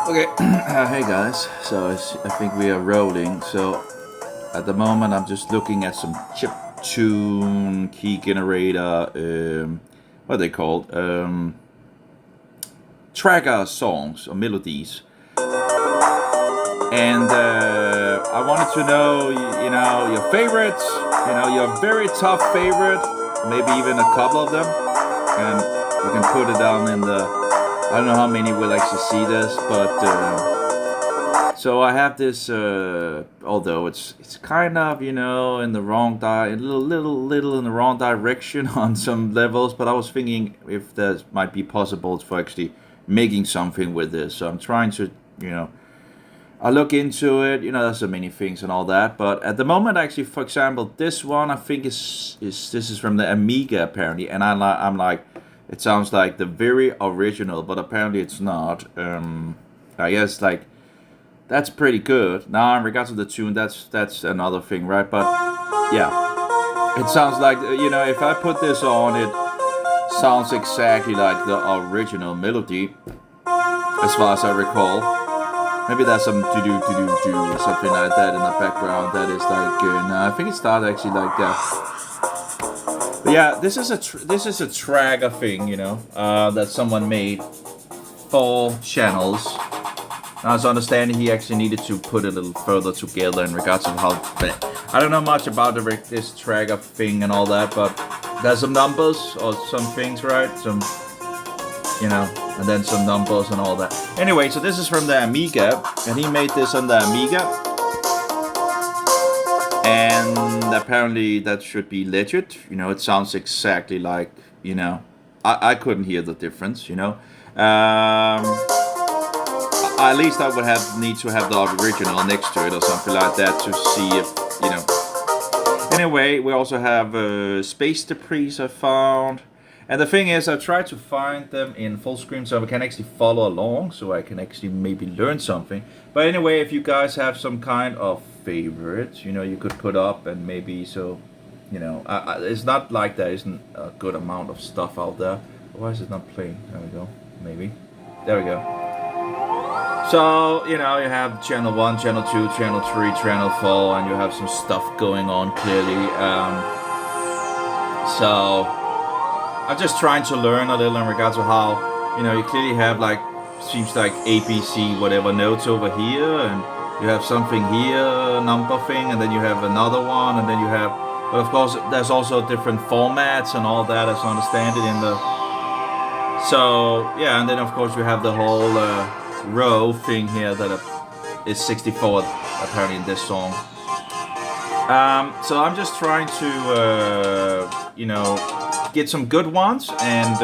Okay, hey guys. So I think we are rolling. So at the moment, I'm just looking at some chip tune key generator. What are they called? Tracker songs or melodies. And I wanted to know, your favorites. Your very top favorite. Maybe even a couple of them. And you can put it down in the. I don't know how many will actually see this, but so I have this. Although it's kind of in the wrong little in the wrong direction on some levels, but I was thinking if that might be possible for actually making something with this. So I'm trying to I look into it. There's so many things and all that, but at the moment, actually, for example, this one I think this is from the Amiga apparently, and I'm like. It sounds like the very original, but apparently it's not. I guess like that's pretty good. Now in regards to the tune, that's another thing, right? But yeah, it sounds like if I put this on, it sounds exactly like the original melody, as far as I recall. Maybe there's some do or something like that in the background. That is like no, I think it started actually like that. But yeah, this is a tracker thing, that someone made for channels. Now, as I understand, he actually needed to put it a little further together in regards to how. I don't know much about this tracker thing and all that, but there's some numbers or some things, right? Some, and then some numbers and all that. Anyway, so this is from the Amiga, and he made this on the Amiga. And apparently that should be legit. It sounds exactly like, I couldn't hear the difference, At least I would need to have the original next to it or something like that to see if, Anyway, we also have Space Debris I found. And the thing is, I tried to find them in full screen so I can actually follow along, so I can actually maybe learn something. But anyway, if you guys have some kind of favorites, you could put up, and maybe so, it's not like there isn't a good amount of stuff out there. Why is it not playing? There we go. Maybe. There we go. So, you have channel 1, channel 2, channel 3, channel 4, and you have some stuff going on clearly. So I'm just trying to learn a little in regards to how, you clearly have like, seems like ABC whatever notes over here, and you have something here, number thing, and then you have another one, and then you have, but of course there's also different formats and all that, as I understand it in the, so yeah, and then of course you have the whole row thing here that is 64 apparently in this song. So I'm just trying to, get some good ones and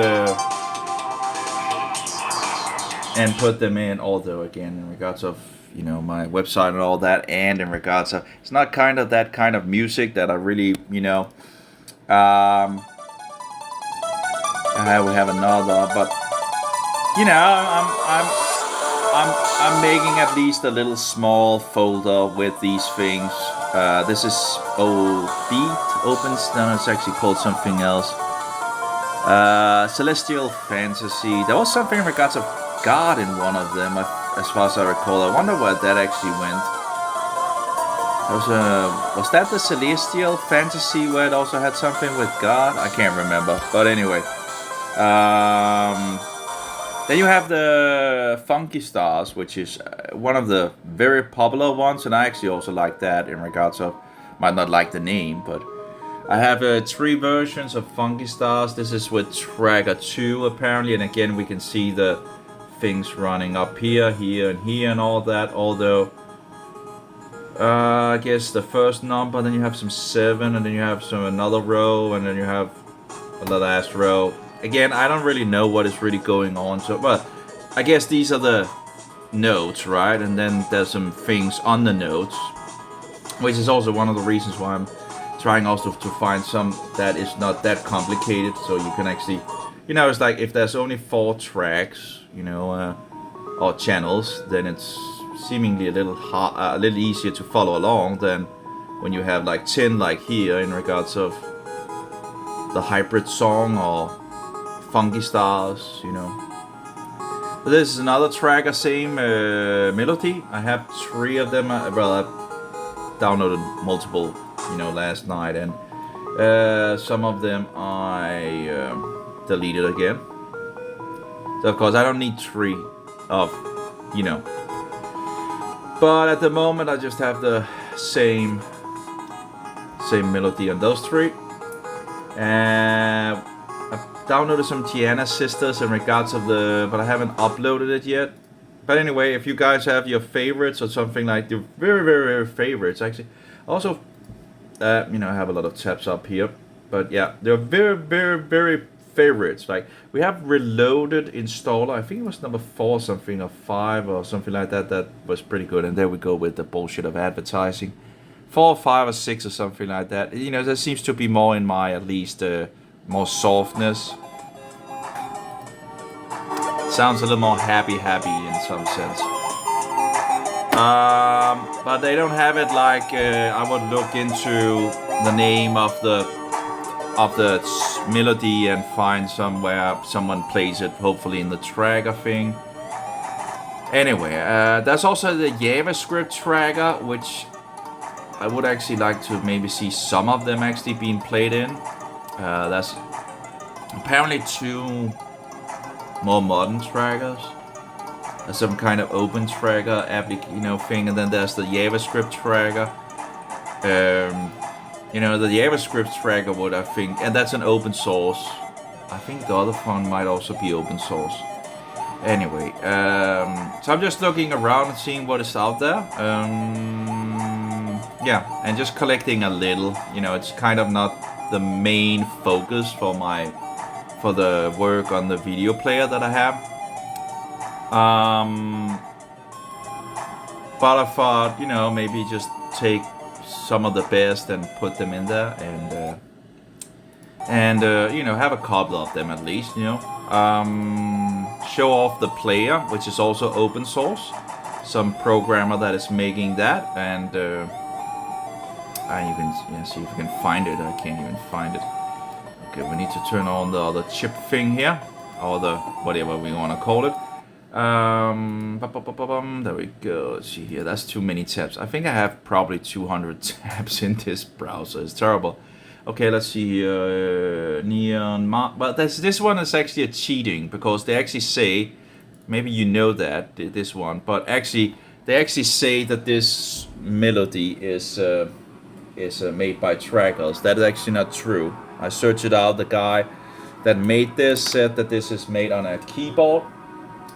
put them in. Although again, in regards of my website and all that, and in regards of it's not kind of that kind of music that I really we have another, but I'm making at least a little small folder with these things. This is Beat Opens. No, it's actually called something else. Celestial Fantasy. There was something in regards of God in one of them, as far as I recall. I wonder where that actually went. Was that the Celestial Fantasy where it also had something with God? I can't remember. But anyway. Then you have the Funky Stars, which is one of the very popular ones, and I actually also like that in regards of, might not like the name, but I have 3 versions of Funky Stars. This is with Tracker 2 apparently, and again we can see the things running up here, here, and here, and all that. Although I guess the first number, then you have some 7, and then you have another row, and then you have the last row. Again, I don't really know what is really going on, so but I guess these are the notes, right? And then there's some things on the notes, which is also one of the reasons why I'm trying also to find some that is not that complicated, so you can actually, it's like if there's only 4 tracks, or channels, then it's seemingly a little easier to follow along than when you have like 10, like here, in regards of the hybrid song or Funky Stars, This is another Tracker, same melody. I have 3 of them. Well, I downloaded multiple, you know, last night, and some of them I deleted again. So of course I don't need 3 of, you know. But at the moment I just have the same melody on those 3. And I've downloaded some Tiana Sisters in regards of the, but I haven't uploaded it yet. But anyway, if you guys have your favorites or something like the very favorites, actually, also, you know, I have a lot of tabs up here. But yeah, they're very favorites. Like we have Reloaded installer. I think it was number 4 something or 5 or something like that. That was pretty good. And there we go with the bullshit of advertising. 4 or 5 or 6 or something like that. You know, there seems to be more in my, at least, more softness. Sounds a little more happy in some sense. But they don't have it like I would look into the name of the melody and find somewhere someone plays it, hopefully in the Tracker thing. Anyway, there's also the JavaScript Tracker, which I would actually like to maybe see some of them actually being played in. That's apparently 2 more modern trackers. There's some kind of open tracker thing, and then there's the JavaScript Tracker. You know, the JavaScript Tracker would, I think, and that's an open source. I think the other one might also be open source. Anyway, so I'm just looking around and seeing what is out there. Yeah, and just collecting a little. You know, it's kind of not the main focus for the work on the video player that I have. But I thought, you know, maybe just take some of the best and put them in there, and you know, have a couple of them at least, you know. Show off the player, which is also open source. Some programmer that is making that, and you can see if you can find it. I can't even find it. Okay, we need to turn on the other chip thing here, or the whatever we want to call it. There we go. Let's see here. That's too many tabs. I think I have probably 200 tabs in this browser. It's terrible. Okay, let's see here. Neon. But this one is actually a cheating, because they actually say, maybe you know that this one, but actually they actually say that this melody is made by Trackers. That is actually not true. I searched it out. The guy that made this said that this is made on a keyboard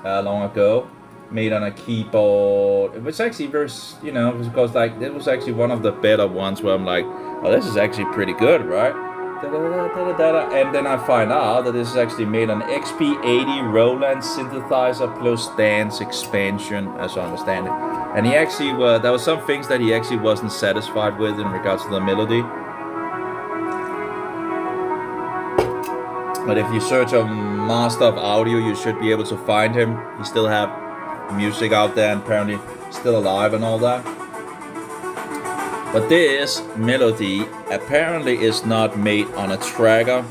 long ago. Made on a keyboard. It was actually very, you know, because like it was actually one of the better ones where I'm like, oh, this is actually pretty good, right? And then I find out that this is actually made on XP80 Roland synthesizer plus dance expansion, as I understand it. And he actually there were some things that he actually wasn't satisfied with in regards to the melody. But if you search on Master of Audio, you should be able to find him. He still have music out there, and apparently still alive and all that. But this melody apparently is not made on a Tracker,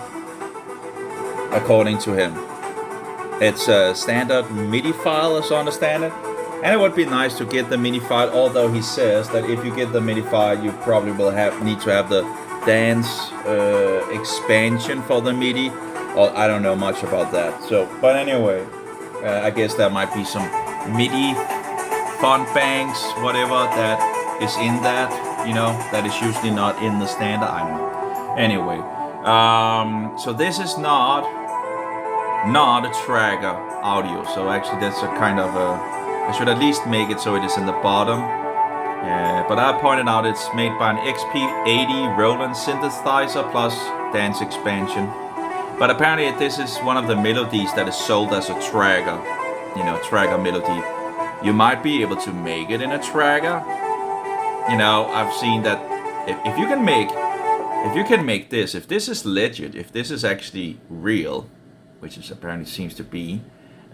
according to him. It's a standard MIDI file, as I understand it. And it would be nice to get the MIDI file, although he says that if you get the MIDI file, you probably will need to have the dance expansion for the MIDI. Or I don't know much about that. So, but anyway, I guess there might be some MIDI font banks, whatever that is in that, you know, that is usually not in the standard. I don't know. Anyway, so this is not a Tracker audio. So actually, that's a kind of a. I should at least make it so it is in the bottom. But I pointed out it's made by an XP80 Roland synthesizer plus dance expansion. But apparently this is one of the melodies that is sold as a Tracker, you know, Tracker melody. You might be able to make it in a Tracker. You know, I've seen that if you can make this, if this is legit, if this is actually real, which is apparently seems to be,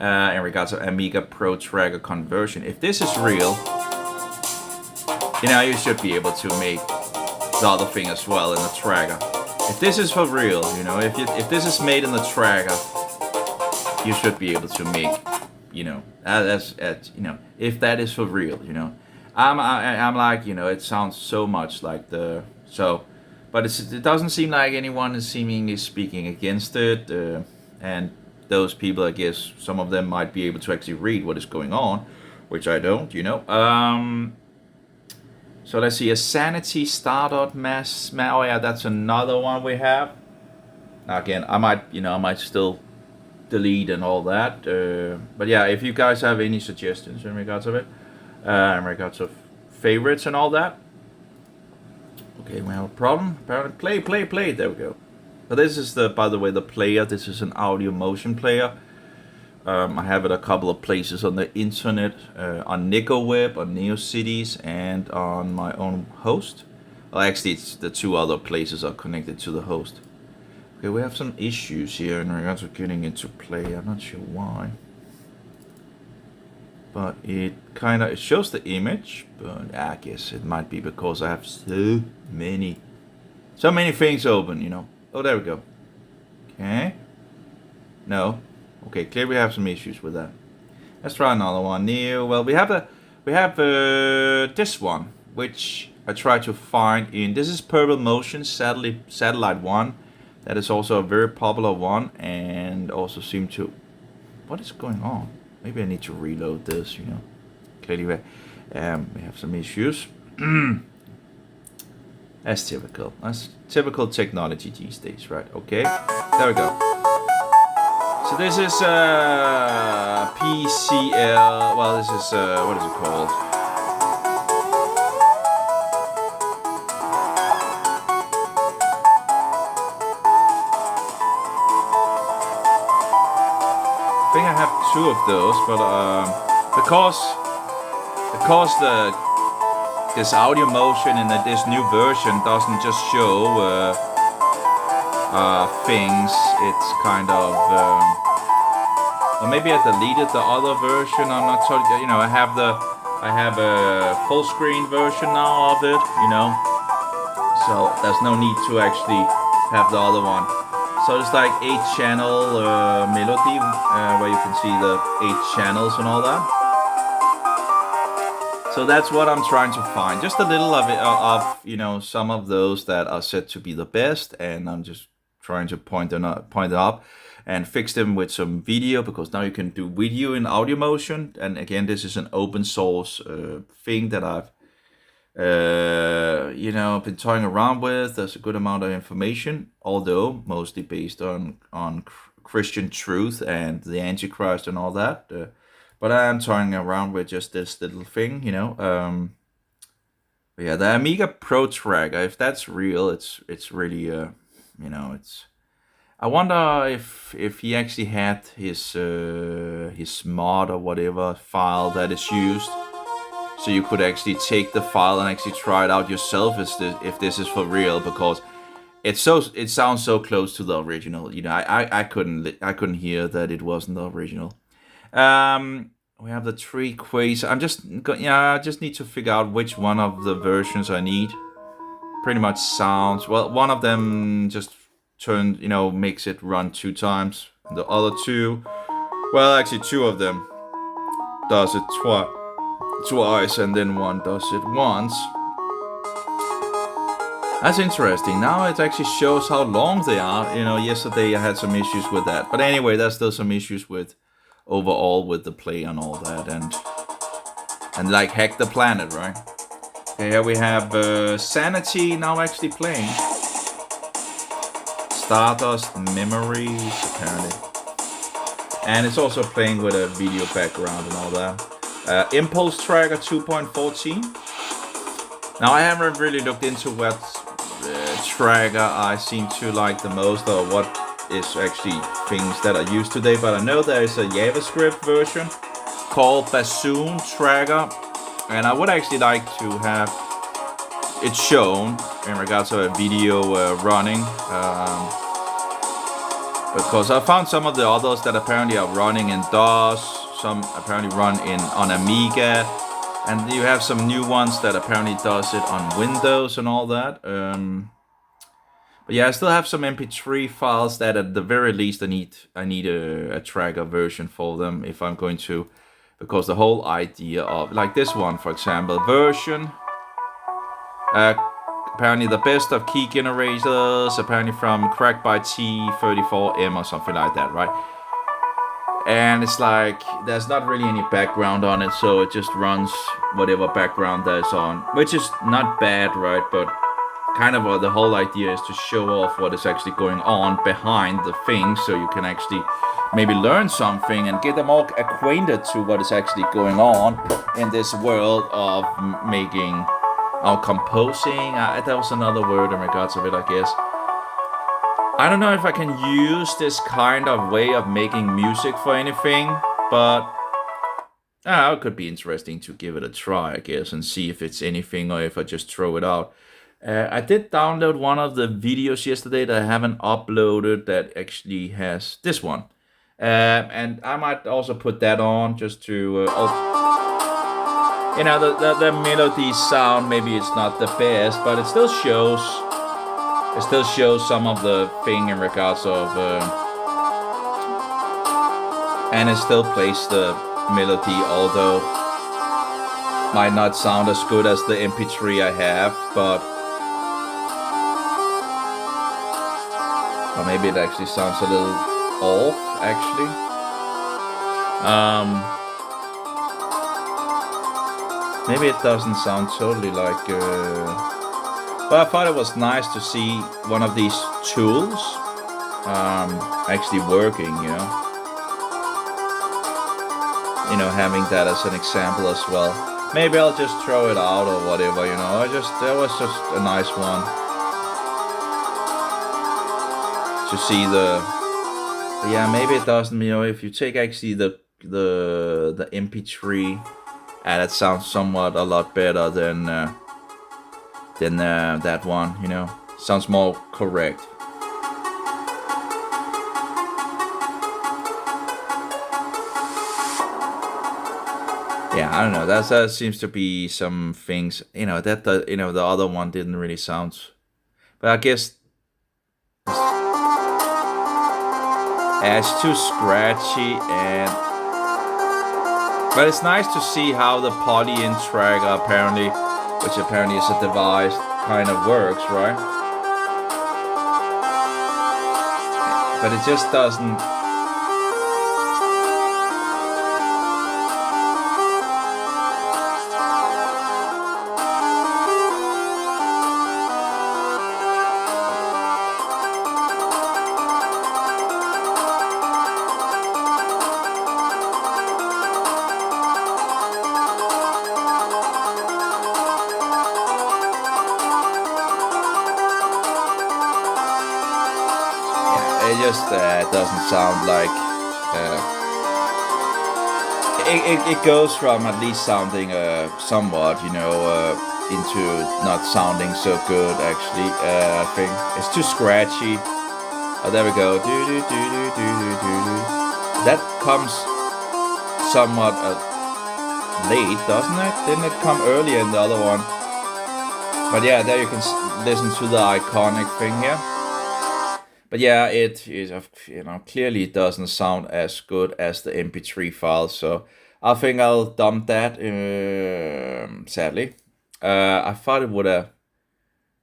in regards to Amiga Pro Tracker conversion, if this is real, you know, you should be able to make the other thing as well in the Tracker. If this is for real, you know, if this is made in the Tracker, you should be able to make, you know, as you know, if that is for real, you know. I'm like, you know, it sounds so much like but it doesn't seem like anyone is seemingly speaking against it, and those people, I guess, some of them might be able to actually read what is going on, which I don't, you know. So let's see, a sanity startup mass. Oh yeah, that's another one we have. Now again, I might still delete and all that. But yeah, if you guys have any suggestions in regards of it, in regards of favorites and all that. Okay, we have a problem. Apparently, play. There we go. So this is by the way, the player. This is an audio motion player. I have it a couple of places on the internet, on NicoWeb, on NeoCities, and on my own host. Well, actually, it's the two other places are connected to the host. Okay, we have some issues here in regards to getting into play. I'm not sure why. But it shows the image, but I guess it might be because I have so many things open, you know. Oh, there we go. Okay. No. Okay, clearly we have some issues with that. Let's try another one. New. Well, we have this one, which I tried to find in. This is Purple Motion Satellite 1. That is also a very popular one, and also seem to. What is going on? Maybe I need to reload this. You know, clearly we have some issues. That's typical. That's typical technology these days, right? Okay, there we go. So this is PCL. Well, this is what is it called? I think I have two of those, but because this audio motion in this new version doesn't just show things. It's kind of, or maybe I deleted the other version. I'm not sure. You know, I have a full screen version now of it. You know, so there's no need to actually have the other one. So it's like 8-channel melody, where you can see the 8 channels and all that. So that's what I'm trying to find. Just a little of it, you know, some of those that are said to be the best, and I'm just trying to point it up and fix them with some video, because now you can do video in audio motion. And again, this is an open source thing that I've you know, been toying around with. There's a good amount of information, although mostly based on Christian truth and the Antichrist and all that. But I'm toying around with just this little thing, you know. Yeah, the Amiga Pro Tracker, if that's real, it's really you know, it's. I wonder if he actually had his mod or whatever file that is used, so you could actually take the file and actually try it out yourself if this is for real, because it sounds so close to the original. You know, I couldn't hear that it wasn't the original. We have the 3 Quasar. I just need to figure out which one of the versions I need. Pretty much sounds well. One of them just makes it run 2 times. The other 2, well, actually 2 of them does it twice, and then one does it once. That's interesting. Now it actually shows how long they are. You know, yesterday I had some issues with that, but anyway, there's still some issues with overall with the play and all that, and like Hack the Planet, right? Okay, here we have Sanity now actually playing. Stardust Memories, apparently. And it's also playing with a video background and all that. Impulse Tracker 2.14. Now I haven't really looked into what tracker I seem to like the most, or what is actually things that are used today, but I know there is a JavaScript version called Bassoon Tracker, and I would actually like to have it shown in regards to a video running, because I found some of the others that apparently are running in DOS, some apparently run on Amiga, and you have some new ones that apparently does it on Windows and all that. But yeah, I still have some MP3 files that at the very least I need a tracker version for them if I'm going to, because the whole idea of like this one, for example, version. Apparently the best of key generators, apparently from Cracked by T34M or something like that, right? And it's like, there's not really any background on it, so it just runs whatever background there's on, which is not bad, right? But kind of the whole idea is to show off what is actually going on behind the thing, so you can actually maybe learn something and get them all acquainted to what is actually going on in this world of making composing. That was another word in regards of it, I guess. I don't know if I can use this kind of way of making music for anything, but it could be interesting to give it a try, I guess, and see if it's anything or if I just throw it out. I did download one of the videos yesterday that I haven't uploaded that actually has this one. And I might also put that on just to... the melody sound, maybe it's not the best, but it still shows some of the thing in regards of and it still plays the melody, although might not sound as good as the MP3 I have, but or maybe it actually sounds a little off actually. Maybe it doesn't sound totally like... but I thought it was nice to see one of these tools actually working, having that as an example as well. Maybe I'll just throw it out or whatever, that was just a nice one. To see yeah, maybe it doesn't, if you take actually the MP3, that sounds somewhat a lot better than that one, sounds more correct. Yeah, I don't know. That seems to be some things, that the other one didn't really sound, but I guess it's too scratchy but it's nice to see how the poly-in tracker apparently, which apparently is a device, kind of works, right? But it just doesn't... It just doesn't sound like... It goes from at least sounding somewhat, into not sounding so good, actually. I think it's too scratchy. Oh, there we go. That comes somewhat late, doesn't it? Didn't it come earlier in the other one? But yeah, there you can listen to the iconic thing here. But yeah, it is, clearly it doesn't sound as good as the MP3 file, so I think I'll dump that, sadly. I thought it would have,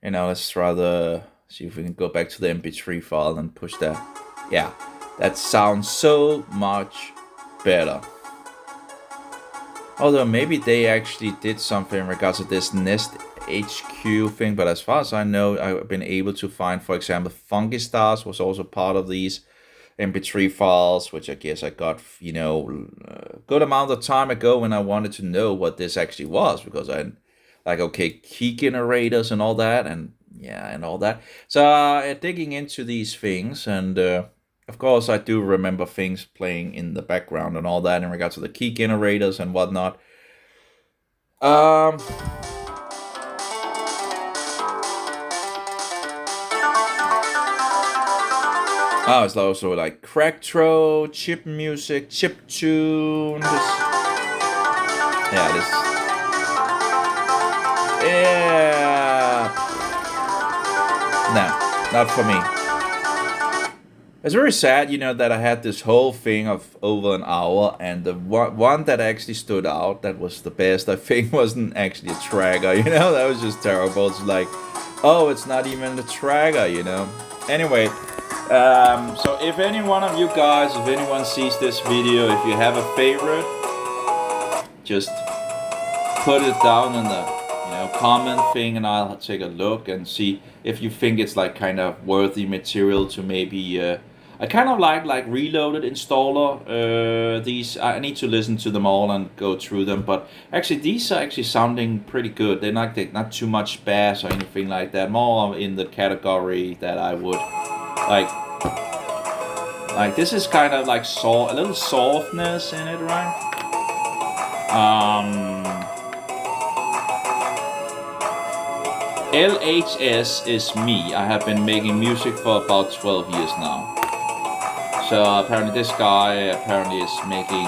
let's rather see if we can go back to the MP3 file and push that. Yeah, that sounds so much better. Although maybe they actually did something in regards to this Nest HQ thing, but as far as I know, I've been able to find, for example, Funky Stars was also part of these MP3 files, which I guess I got, a good amount of time ago when I wanted to know what this actually was, because I like, okay, key generators and all that, and yeah, and all that. So digging into these things, and of course I do remember things playing in the background and all that in regards to the key generators and whatnot. Oh, it's also like Tracker Chiptune. Yeah, this. Yeah. No. Not for me. It's very sad, you know, that I had this whole thing of over an hour, and the one that actually stood out, that was the best, I think, wasn't actually a tracker, you know? That was just terrible. It's like, oh, it's not even the tracker, you know? Anyway, so if any one of you guys, if anyone sees this video, if you have a favorite, just put it down in the comment thing, and I'll take a look and see if you think it's like kind of worthy material to maybe I kind of like Reloaded installer. These I need to listen to them all and go through them, but actually these are actually sounding pretty good. They're not too much bass or anything like that. More in the category that I would like. This is kind of like a little softness in it, right? LHS is me. I have been making music for about 12 years now. So apparently this guy is making,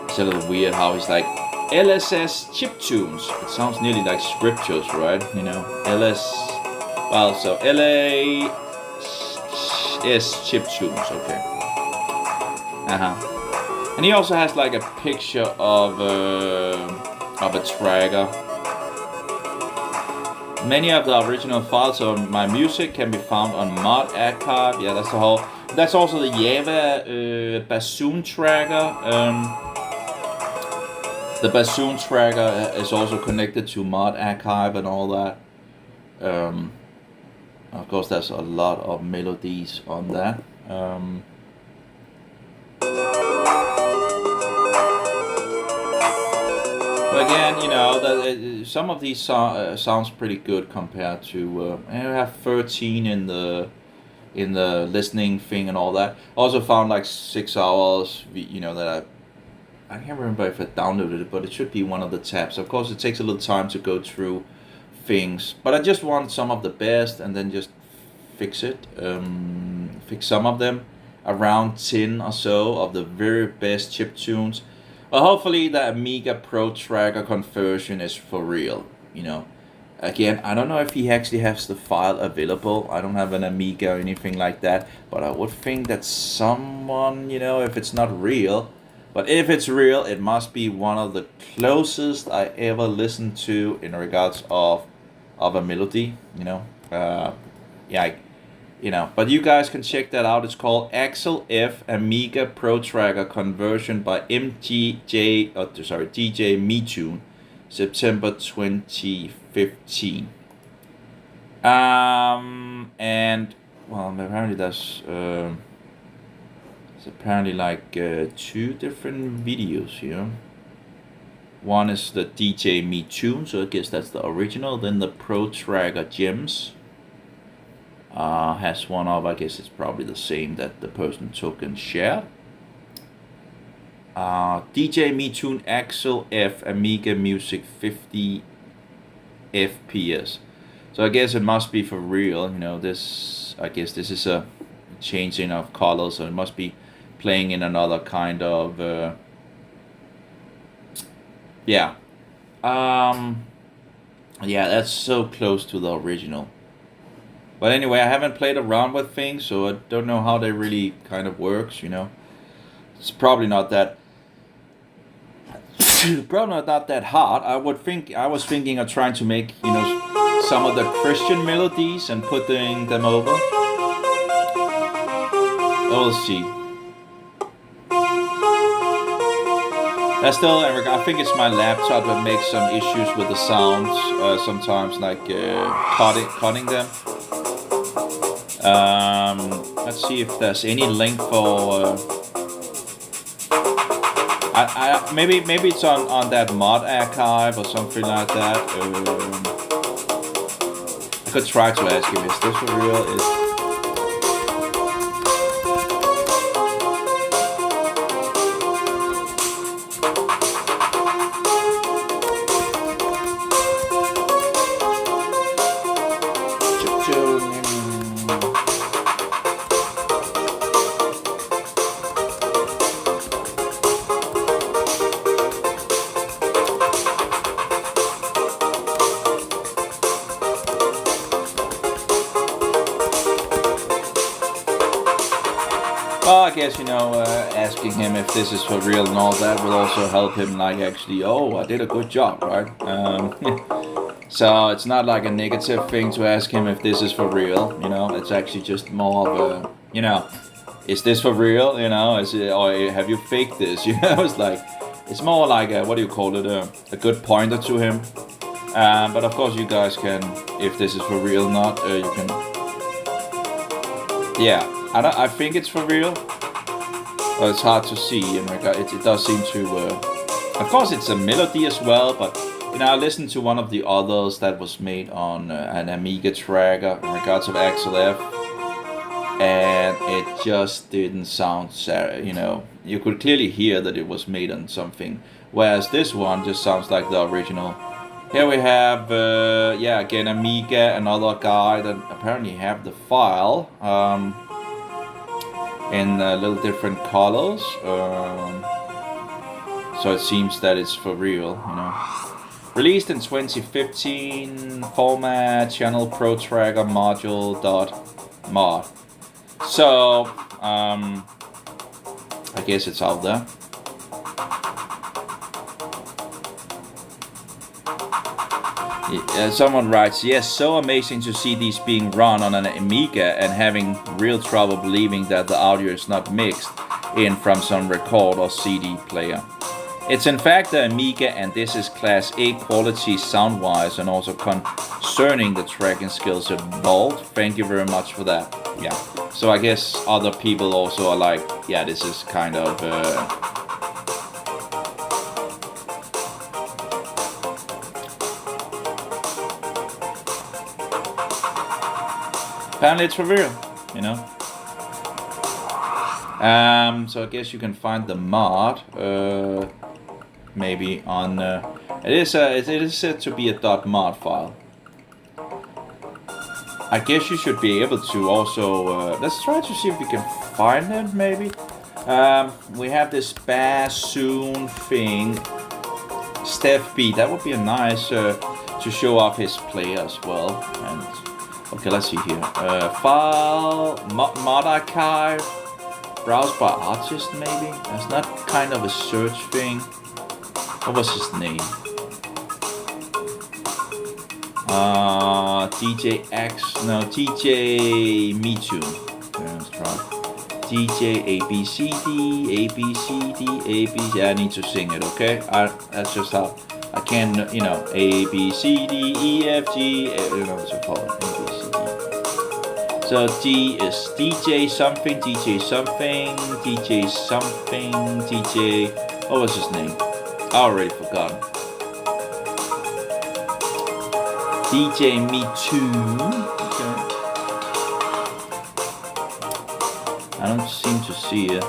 it's a little weird how he's like, LSS chiptunes. It sounds nearly like scriptures, right? You know, so LAS chiptunes, okay. And he also has like a picture of a tracker. Many of the original files of my music can be found on Mod Archive. Yeah, that's the whole. That's also the Java bassoon tracker. The bassoon tracker is also connected to Mod Archive and all that. Of course, there's a lot of melodies on that. But again, you know, some of these sounds pretty good compared to. I have 13 in the listening thing and all that. Also found like 6 hours. You know that I can't remember if I downloaded it, but it should be one of the tabs. Of course, it takes a little time to go through things, but I just want some of the best and then just fix it. Fix some of them, around 10 or so of the very best chiptunes. Well, hopefully the Amiga Pro Tracker conversion is for real, you know. Again, I don't know if he actually has the file available. I don't have an Amiga or anything like that, but I would think that someone, you know, if it's not real, but if it's real, it must be one of the closest I ever listened to in regards of a melody, you know. Yeah, you know, but you guys can check that out. It's called Axel F Amiga Pro Tracker Conversion by DJ MeTune, September 2015. And well, apparently there's apparently like 2 different videos here. One is the DJ MeTune, so I guess that's the original. Then the Pro Tracker Gems. Has one of, I guess it's probably the same that the person took and shared. DJ MeTune Axel F Amiga Music 50 FPS. So I guess it must be for real, you know. I guess this is a changing of colors, so it must be playing in another kind of yeah. Yeah, that's so close to the original. But anyway, I haven't played around with things, so I don't know how they really kind of works, you know. It's probably not that hard. I was thinking of trying to make, you know, some of the Christian melodies and putting them over. We'll see. That's still, I think it's my laptop that makes some issues with the sounds sometimes, like cutting them. Let's see if there's any link for. Maybe it's on that Mod Archive or something like that. I could try to ask him, is this for real? Well, I guess, asking him if this is for real and all that will also help him, like, actually, oh, I did a good job, right? So it's not like a negative thing to ask him if this is for real, it's actually just more of a, is this for real, is it, or have you faked this, it's like, it's more like a, what do you call it, a good pointer to him. But of course you guys can, if this is for real or not, you can, yeah, I think it's for real, but it's hard to see in regard. It does seem to. Of course, it's a melody as well, but I listened to one of the others that was made on an Amiga tracker in regards of XLF, and it just didn't sound. You could clearly hear that it was made on something, whereas this one just sounds like the original. Here we have, again, Amiga, another guy that apparently have the file. In little different colors, so it seems that it's for real, Released in 2015, format channel pro tracker module.mod. So I guess it's out there. Someone writes, yes, so amazing to see these being run on an Amiga and having real trouble believing that the audio is not mixed in from some record or CD player. It's in fact the Amiga, and this is class A quality sound-wise and also concerning the tracking skills involved. Thank you very much for that. Yeah, so I guess other people also are like, yeah, this is kind of... apparently it's for real, So I guess you can find the mod, maybe on. It is said to be a .mod file. I guess you should be able to also. Let's try to see if we can find it. Maybe. We have this bassoon thing. Steph B. That would be a nice to show off his player as well. And okay, let's see here. File, mod archive, browse by artist maybe? That's not kind of a search thing. What was his name? DJ X, no, DJ Me Too. Let's try. DJ ABCD, ABCD, ABC. I need to sing it, okay? That's just how. I can, A, B, C, D, E, F, G, what's it called? A, B, C, D. So D is DJ something, DJ something, DJ something, DJ... What was his name? I already forgot. DJ Me Too. Okay. I don't seem to see it.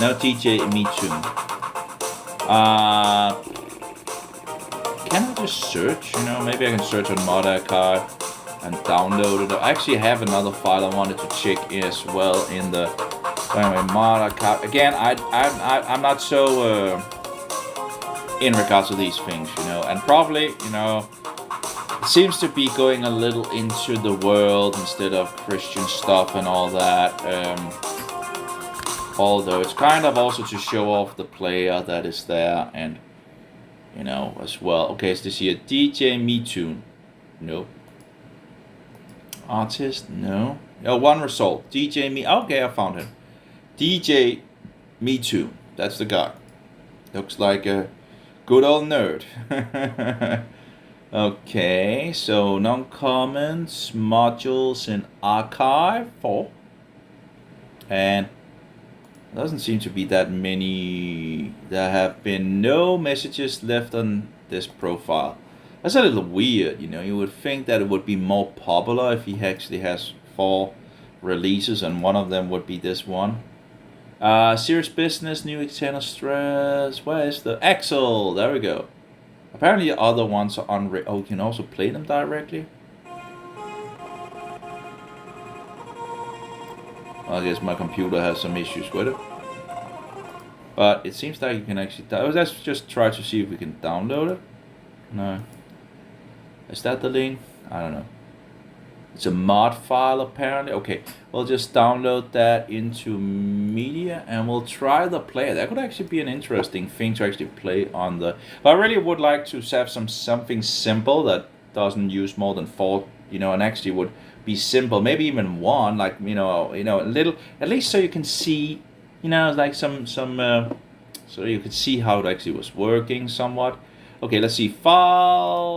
No DJ Me Too. Can I just search? Maybe I can search on Mod Archive and download it. I actually have another file I wanted to check as well in the. Anyway, Mod Archive. Again, I'm not so in regards to these things, and probably, it seems to be going a little into the world instead of Christian stuff and all that. Although it's kind of also to show off the player that is there and as well. Okay, is this here DJ Me Too? No. Artist? No. Oh, one result. DJ Me. Okay, I found him. DJ Me Too. That's the guy. Looks like a good old nerd. Okay, so non-comments, modules in archive 4. And doesn't seem to be that many. There have been no messages left on this profile. That's a little weird, You would think that it would be more popular if he actually has 4 releases, and one of them would be this one. Serious Business, New External Stress. Where is the Axel? There we go. Apparently, other ones are oh, you can also play them directly. I guess my computer has some issues with it. But it seems like you can actually... Let's just try to see if we can download it. No. Is that the link? I don't know. It's a mod file apparently. Okay, we'll just download that into media and we'll try the player. That could actually be an interesting thing to actually play on the. But I really would like to have something simple that doesn't use more than 4, and actually would be simple. Maybe even 1, like a little, at least so you can see, like some so you could see how it actually was working somewhat. Okay, let's see. File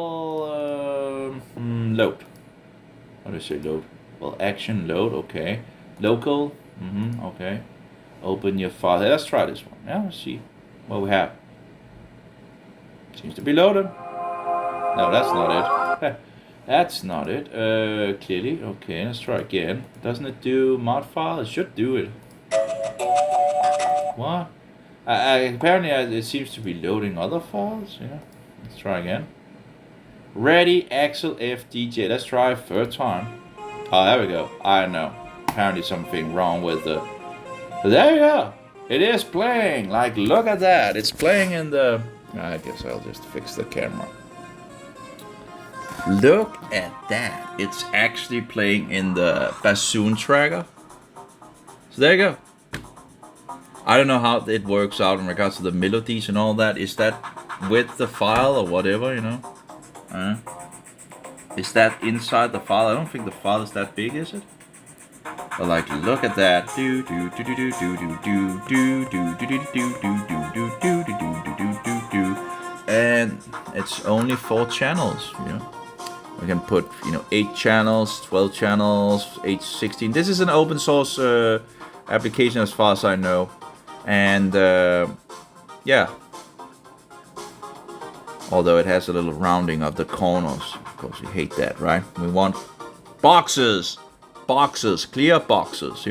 load. How do I say load? Well, action load. Okay, local. Okay, open your file. Let's try this one. Yeah, let's see what we have. Seems to be loaded. No, that's not it. That's not it. Clearly. Okay, let's try again. Doesn't it do mod file? It should do it. What? Apparently it seems to be loading other files. Let's try again. Ready, Axel F DJ. Let's try 3rd time. Oh, there we go. I know. Apparently something wrong with the. But there you go. It is playing. Like, look at that. It's playing in the. I guess I'll just fix the camera. Look at that. It's actually playing in the bassoon tracker. So there you go. I don't know how it works out in regards to the melodies and all that. Is that with the file or whatever, Is that inside the file? I don't think the file is that big, is it? But like, look at that. And it's only 4 channels, We can put, 8 channels, 12 channels, 8, 16. This is an open source application as far as I know. And yeah, although it has a little rounding of the corners. Of course, you hate that, right? We want boxes, clear boxes,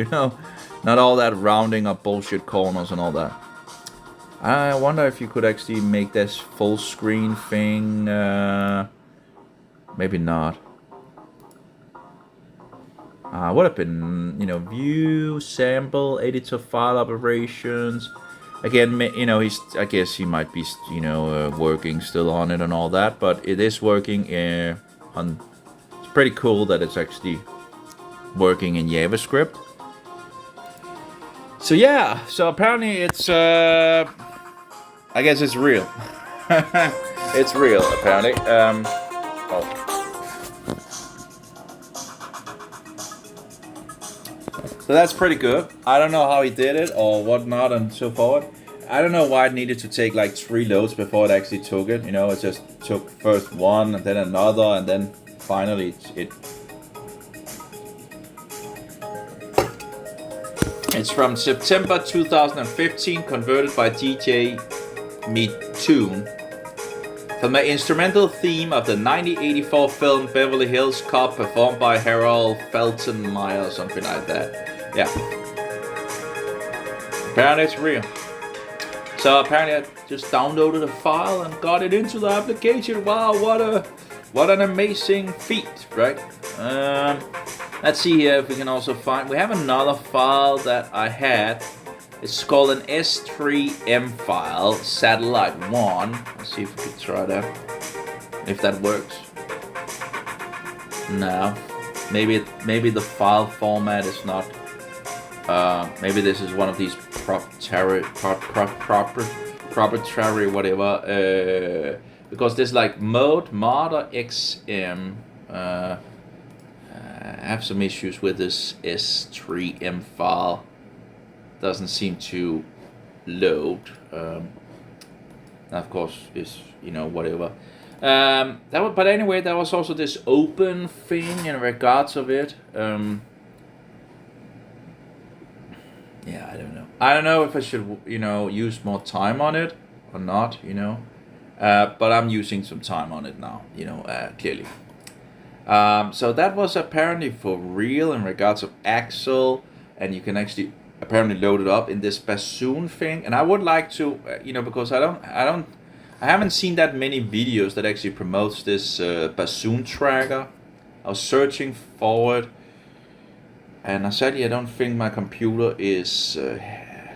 not all that rounding of bullshit corners and all that. I wonder if you could actually make this full screen thing. Maybe not. Would have been, view, sample, editor, file operations. Again, I guess he might be, working still on it and all that, but it is working on. It's pretty cool that it's actually working in JavaScript. So yeah, so apparently it's, I guess it's real. It's real, apparently. So that's pretty good. I don't know how he did it or whatnot and so forth. I don't know why it needed to take like 3 loads before it actually took it. It just took first one and then another and then finally It's from September 2015, converted by DJ Me Tune. From the instrumental theme of the 1984 film Beverly Hills Cop, performed by Harold Feltenmeyer or something like that. Yeah. Apparently it's real. So apparently I just downloaded a file and got it into the application. Wow, what an amazing feat, right? Let's see here if we can also find. We have another file that I had. It's called an S3M file, satellite 1. Let's see if we can try that. If that works. No. Maybe the file format is not. Maybe this is one of these proprietary whatever. Because there's like mod or XM. I have some issues with this S3M file. Doesn't seem to load. Of course, is whatever. But anyway, there was also this open thing in regards of it. Yeah, I don't know. I don't know if I should use more time on it or not. But I'm using some time on it now. Clearly. So that was apparently for real in regards of Axel, and you can actually apparently load it up in this bassoon thing. And I would like to, because I haven't seen that many videos that actually promotes this bassoon tracker. I was searching for it, and sadly I don't think my computer is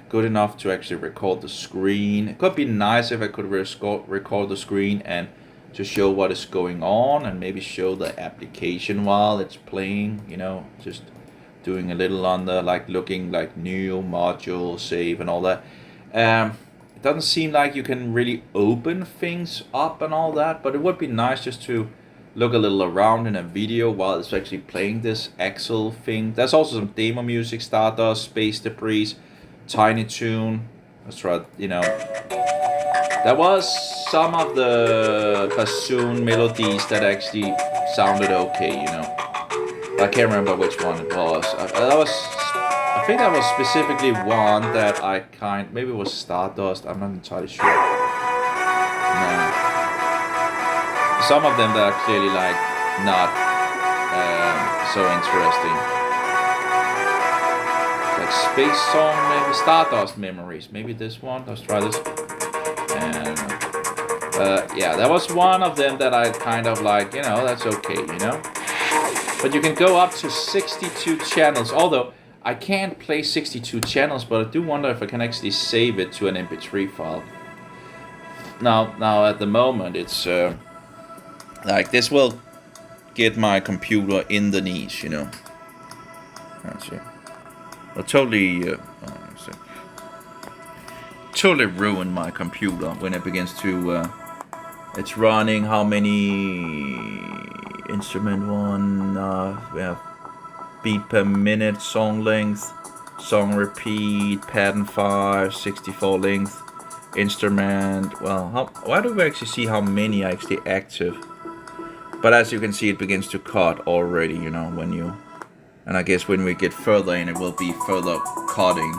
good enough to actually record the screen. It could be nice if I could record the screen and to show what is going on and maybe show the application while it's playing, you know, just doing a little on the, like, looking like new module save and all that. It doesn't seem like you can really open things up and all that, but it would be nice just to look a little around in a video while it's actually playing this Axel thing. There's also some demo music, Stardust, Space Debris, Tiny Tune. Let's try, you know. There was some of the bassoon melodies that actually sounded okay, you know. I can't remember which one it was. I think that was specifically one that I maybe it was Stardust. I'm not entirely sure. No. Some of them that are clearly like not so interesting. Like Space Song, maybe Stardust Memories. Maybe this one. Let's try this. And yeah, that was one of them that I kind of like, you know, that's okay, you know. But you can go up to 62 channels, although I can't play 62 channels, but I do wonder if I can actually save it to an MP3 file. Now at the moment, it's like this will get my computer in the knees, you know. Let's see. I'll totally ruin my computer when it begins to. It's running how many instrument one? We have beat per minute, song length, song repeat, pattern 5, 64 length, instrument. Well, why do we actually see how many are actually active? But as you can see, it begins to cut already, you know, when you. And I guess when we get further in, it will be further cutting.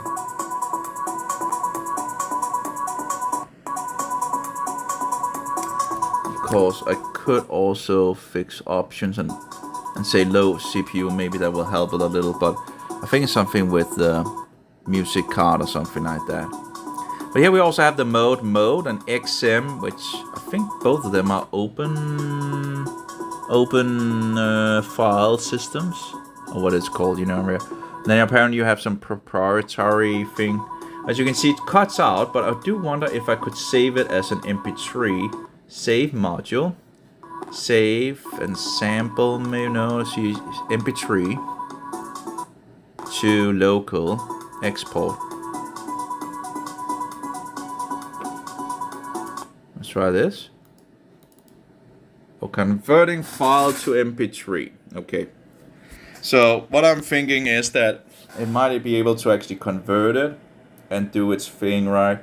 Of course, I could also fix options and say low CPU. Maybe that will help it a little, but I think it's something with the music card or something like that. But here we also have the mode and XM, which I think both of them are open file systems, or what it's called, you know. And then apparently you have some proprietary thing. As you can see, it cuts out, but I do wonder if I could save it as an MP3. Save module, save and sample, you know, see MP3 to local, export. Let's try this. For converting file to MP3. Okay. So what I'm thinking is that it might be able to actually convert it and do its thing, right?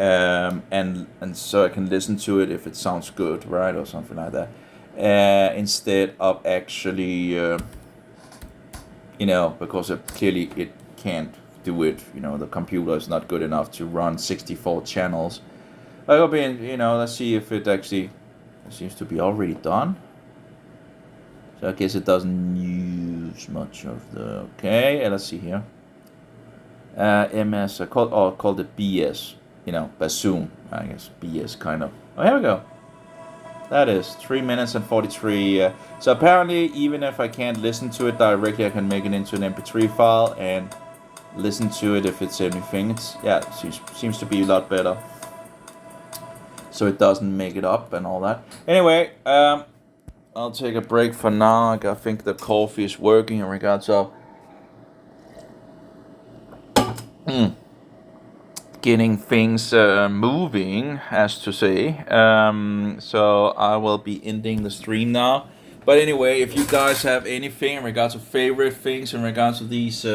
And so I can listen to it if it sounds good, right, or something like that, instead of actually, you know, because it can't do it. You know, the computer is not good enough to run 64 channels. But it'll be, you know, let's see if it actually seems to be already done. So I guess it doesn't use much of the. Okay, let's see here. MS called it BS. You know, bassoon, I guess, BS kind of. Oh, here we go. That is 3 minutes and 43. So apparently, even if I can't listen to it directly, I can make it into an MP3 file and listen to it if it's anything. It seems to be a lot better. So it doesn't make it up and all that. Anyway, I'll take a break for now. I think the coffee is working in regards of getting things moving, as to say. So I will be ending the stream now. But anyway, if you guys have anything in regards to favorite things in regards to these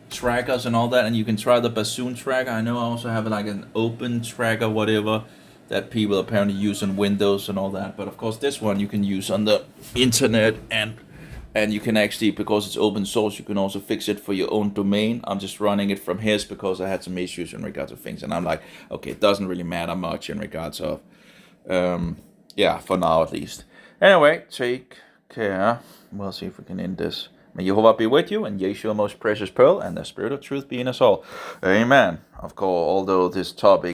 trackers and all that, and you can try the bassoon tracker. I know I also have like an open tracker, whatever, that people apparently use on Windows and all that. But of course, this one you can use on the internet, and you can actually, because it's open source, you can also fix it for your own domain. I'm just running it from his because I had some issues in regards to things, and I'm like, okay, it doesn't really matter much in regards of, yeah, for now at least. Anyway, take care. We'll see if we can end this. May Jehovah be with you, and Yeshua, most precious pearl, and the spirit of truth be in us all. Amen. Of course, although this topic